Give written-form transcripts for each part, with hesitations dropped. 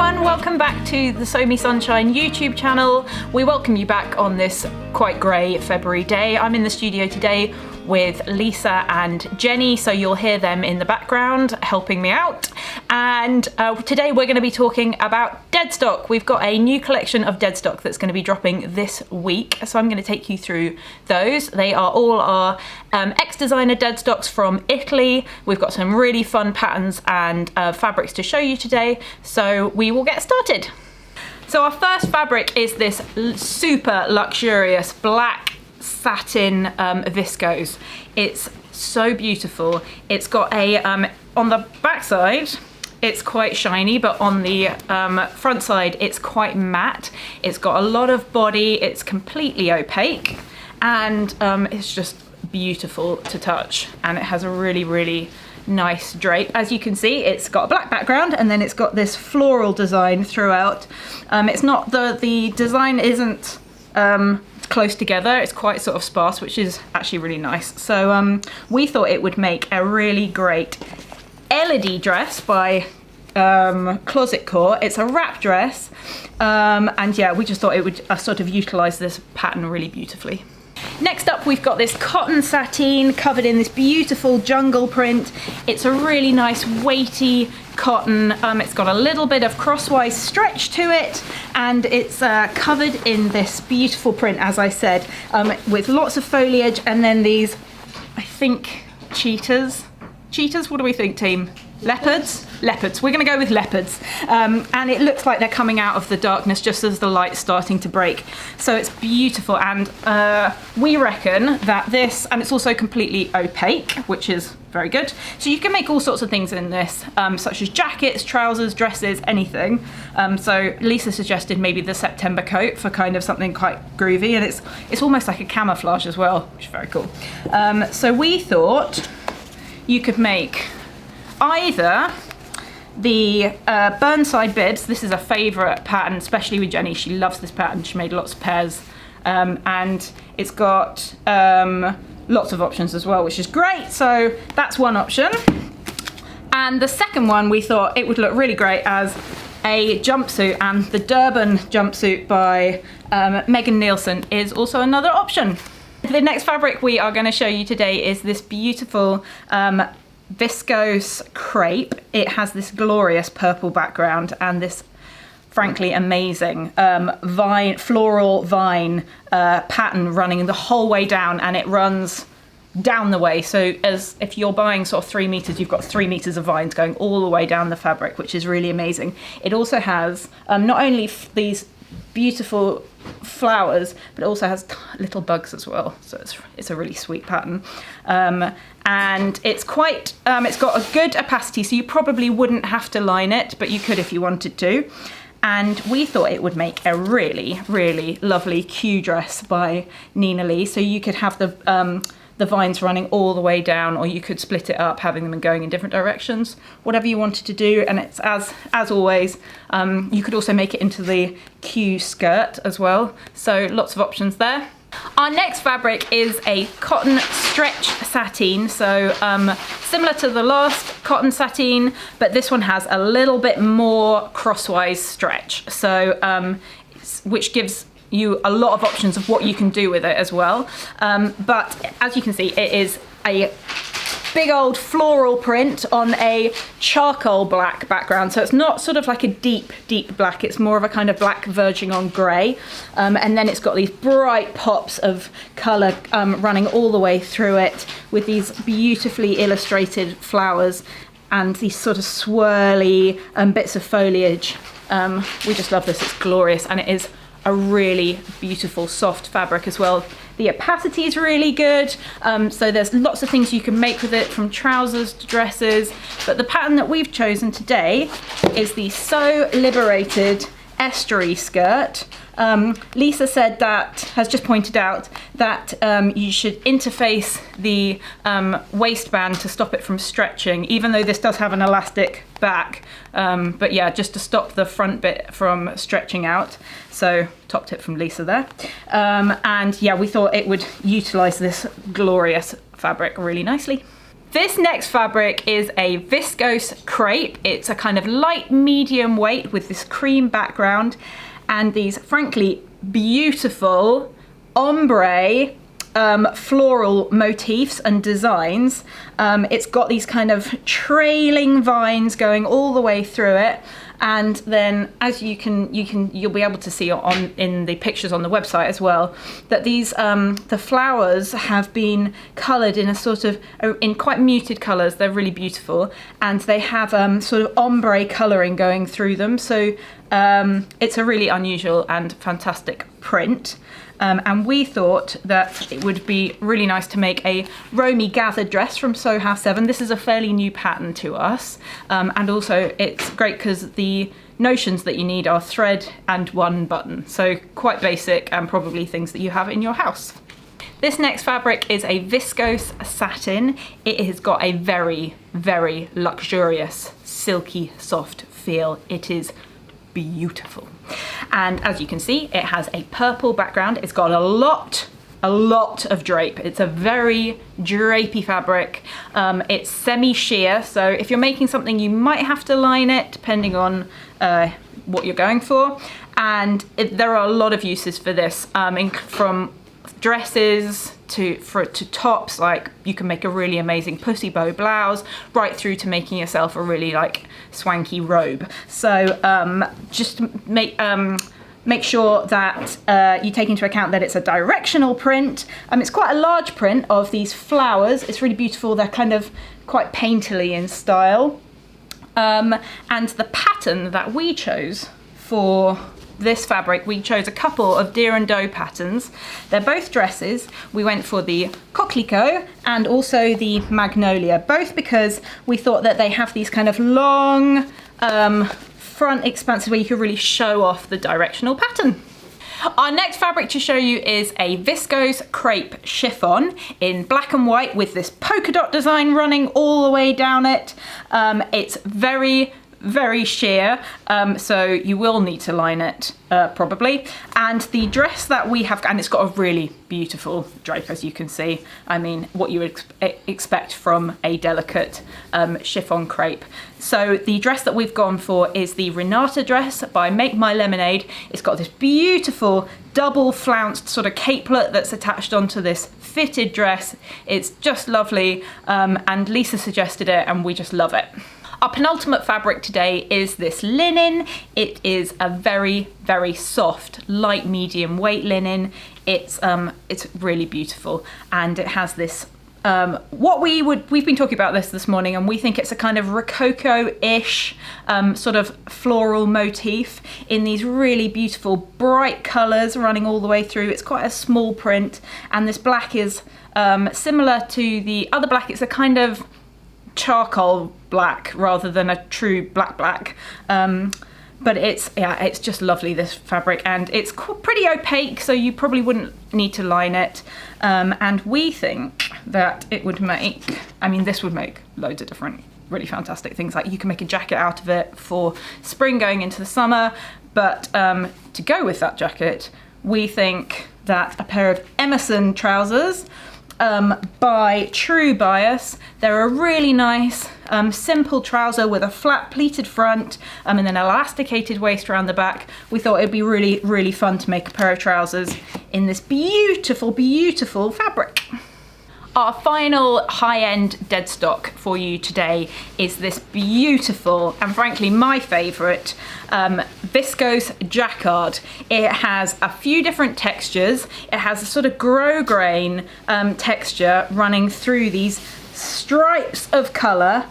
everyone, welcome back to the Sew Me Sunshine YouTube channel. We welcome you back on this quite grey February day. I'm in the studio today with Lisa and Jenny, so you'll hear them in the background helping me out. And today we're going to be talking about Deadstock. We've got a new collection of Deadstock that's going to be dropping this week, so I'm going to take you through those. They are all our ex-designer Deadstocks from Italy. We've got some really fun patterns and fabrics to show you today, so we will get started. So our first fabric is this super luxurious black satin viscose. It's so beautiful. It's got a on the back side it's quite shiny, but on the front side it's quite matte. It's got a lot of body, it's completely opaque, and it's just beautiful to touch, and it has a really nice drape. As you can see, it's got a black background and then it's got this floral design throughout. It's not the design isn't close together, it's quite sort of sparse, which is actually really nice. So we thought it would make a really great Elodie dress by Closet Core. It's a wrap dress, and yeah, we just thought it would sort of utilize this pattern really beautifully. Next up, we've got this cotton sateen covered in this beautiful jungle print. It's a really nice weighty cotton. It's got a little bit of crosswise stretch to it, and it's covered in this beautiful print, as I said, with lots of foliage, and then these, I think, cheetahs. Cheetahs? What do we think, team? Leopards? Leopards. We're going to go with leopards. And it looks like they're coming out of the darkness just as the light's starting to break. So it's beautiful, and we reckon that this, and it's also completely opaque, which is very good. So you can make all sorts of things in this, such as jackets, trousers, dresses, anything. So Lisa suggested maybe the September coat for kind of something quite groovy, and it's almost like a camouflage as well, which is very cool. So we thought you could make either the Burnside bibs. This is a favourite pattern, especially with Jenny. She loves this pattern. She made lots of pairs, and it's got lots of options as well, which is great. So that's one option. And the second one, we thought it would look really great as a jumpsuit, and the Durban jumpsuit by Megan Nielsen is also another option. The next fabric we are going to show you today is this beautiful Viscose crepe. It has this glorious purple background and this frankly amazing floral vine pattern running the whole way down, and it runs down the way, so as if you're buying sort of 3 meters, you've got 3 meters of vines going all the way down the fabric, which is really amazing. It also has not only these beautiful flowers, but it also has little bugs as well, so it's a really sweet pattern. And it's quite it's got a good opacity, so you probably wouldn't have to line it, but you could if you wanted to. And we thought it would make a really lovely Q dress by Nina Lee. So you could have the vines running all the way down, or you could split it up, having them going in different directions, whatever you wanted to do. And it's as always, you could also make it into the Q skirt as well. So lots of options there. Our next fabric is a cotton stretch sateen, so similar to the last cotton sateen, but this one has a little bit more crosswise stretch, so which gives you a lot of options of what you can do with it as well. But as you can see, it is a big old floral print on a charcoal black background, so it's not sort of like a deep black, it's more of a kind of black verging on grey, and then it's got these bright pops of colour running all the way through it, with these beautifully illustrated flowers and these sort of swirly bits of foliage. We just love this, it's glorious, and it is a really beautiful soft fabric as well. The opacity is really good, so there's lots of things you can make with it, from trousers to dresses, but the pattern that we've chosen today is the So Liberated estuary skirt. Lisa said that, has just pointed out that you should interface the waistband to stop it from stretching, even though this does have an elastic back, but yeah, just to stop the front bit from stretching out. So top tip from Lisa there. And yeah, we thought it would utilize this glorious fabric really nicely. This next fabric is a viscose crepe. It's a kind of light medium weight with this cream background and these frankly beautiful ombre floral motifs and designs. It's got these kind of trailing vines going all the way through it, and then as you'll be able to see in the pictures on the website as well, that these the flowers have been coloured in a sort of in quite muted colours. They're really beautiful, and they have sort of ombre colouring going through them, so it's a really unusual and fantastic print. And we thought that it would be really nice to make a Romy gathered dress from Sew House 7. This is a fairly new pattern to us, and also it's great because the notions that you need are thread and one button, so quite basic and probably things that you have in your house. This next fabric is a viscose satin. It has got a very, very luxurious, silky, soft feel. It is beautiful. And as you can see, it has a purple background. It's got a lot of drape. It's a very drapey fabric. It's semi-sheer, so if you're making something, you might have to line it depending on what you're going for. And there are a lot of uses for this, from dresses to tops. Like you can make a really amazing pussy bow blouse, right through to making yourself a really like swanky robe. So just make sure that you take into account that it's a directional print. It's quite a large print of these flowers. It's really beautiful. They're kind of quite painterly in style. And the pattern that we chose for this fabric, we chose a couple of deer and doe patterns. They're both dresses. We went for the coquelicot and also the magnolia, both because we thought that they have these kind of long front expanses where you can really show off the directional pattern. Our next fabric to show you is a viscose crepe chiffon in black and white with this polka dot design running all the way down it. It's very sheer, so you will need to line it probably. And the dress that we have, and it's got a really beautiful drape, as you can see. I mean, what you would expect from a delicate chiffon crepe. So the dress that we've gone for is the Renata dress by Make My Lemonade. It's got this beautiful double flounced sort of capelet that's attached onto this fitted dress. It's just lovely, and Lisa suggested it and we just love it. Our penultimate fabric today is this linen. It is a very, very soft, light medium weight linen. It's really beautiful, and it has this we've been talking about this morning, and we think it's a kind of Rococo-ish sort of floral motif in these really beautiful bright colours running all the way through. It's quite a small print, and this black is similar to the other black. It's a kind of charcoal black rather than a true black. But it's just lovely, this fabric, and it's pretty opaque, so you probably wouldn't need to line it. And we think that it would make, this would make loads of different really fantastic things. Like you can make a jacket out of it for spring going into the summer, but to go with that jacket, we think that a pair of Emerson trousers by True Bias. They're a really nice simple trouser with a flat pleated front and then an elasticated waist around the back. We thought it'd be really, really fun to make a pair of trousers in this beautiful, beautiful fabric. Our final high-end Deadstock for you today is this beautiful, and frankly my favourite, Viscose jacquard. It has a few different textures. It has a sort of grosgrain texture running through these stripes of colour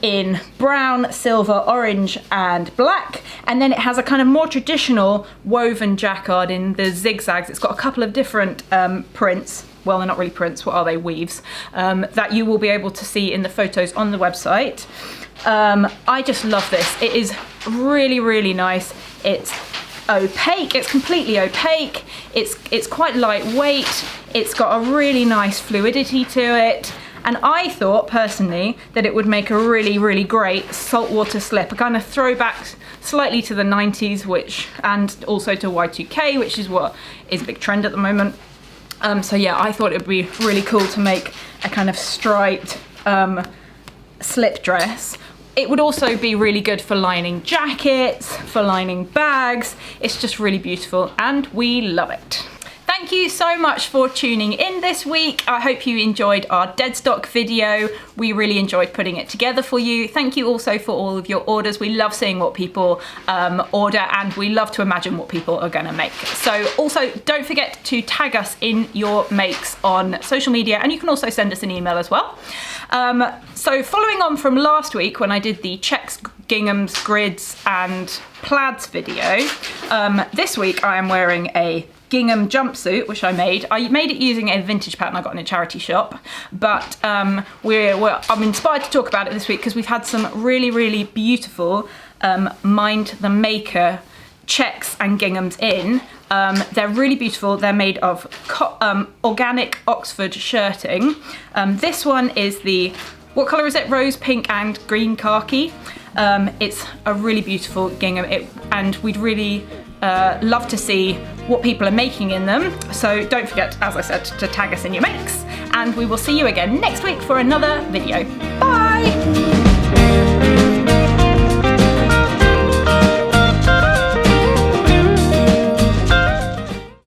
in brown, silver, orange and black, and then it has a kind of more traditional woven jacquard in the zigzags. It's got a couple of different prints. Well, they're not really prints, what are they? Weaves, that you will be able to see in the photos on the website. I just love this. It is really, really nice. It's opaque, it's completely opaque. It's quite lightweight. It's got a really nice fluidity to it. And I thought personally that it would make a really, really great saltwater slip, a kind of throwback slightly to the 90s, and also to Y2K, which is what is a big trend at the moment. So yeah, I thought it would be really cool to make a kind of striped slip dress. It would also be really good for lining jackets, for lining bags. It's just really beautiful and we love it. Thank you so much for tuning in this week. I hope you enjoyed our Deadstock video. We really enjoyed putting it together for you. Thank you also for all of your orders. We love seeing what people order, and we love to imagine what people are gonna make. So also don't forget to tag us in your makes on social media, and you can also send us an email as well. So following on from last week when I did the checks, ginghams, grids and plaids video, this week I am wearing a gingham jumpsuit, which I made it using a vintage pattern I got in a charity shop, but I'm inspired to talk about it this week because we've had some really beautiful Mind the Maker checks and ginghams in. They're really beautiful. They're made of organic Oxford shirting. This one is the, what colour is it? Rose pink and green khaki. It's a really beautiful gingham, and we'd really love to see what people are making in them. So don't forget, as I said, to tag us in your makes, and we will see you again next week for another video. Bye!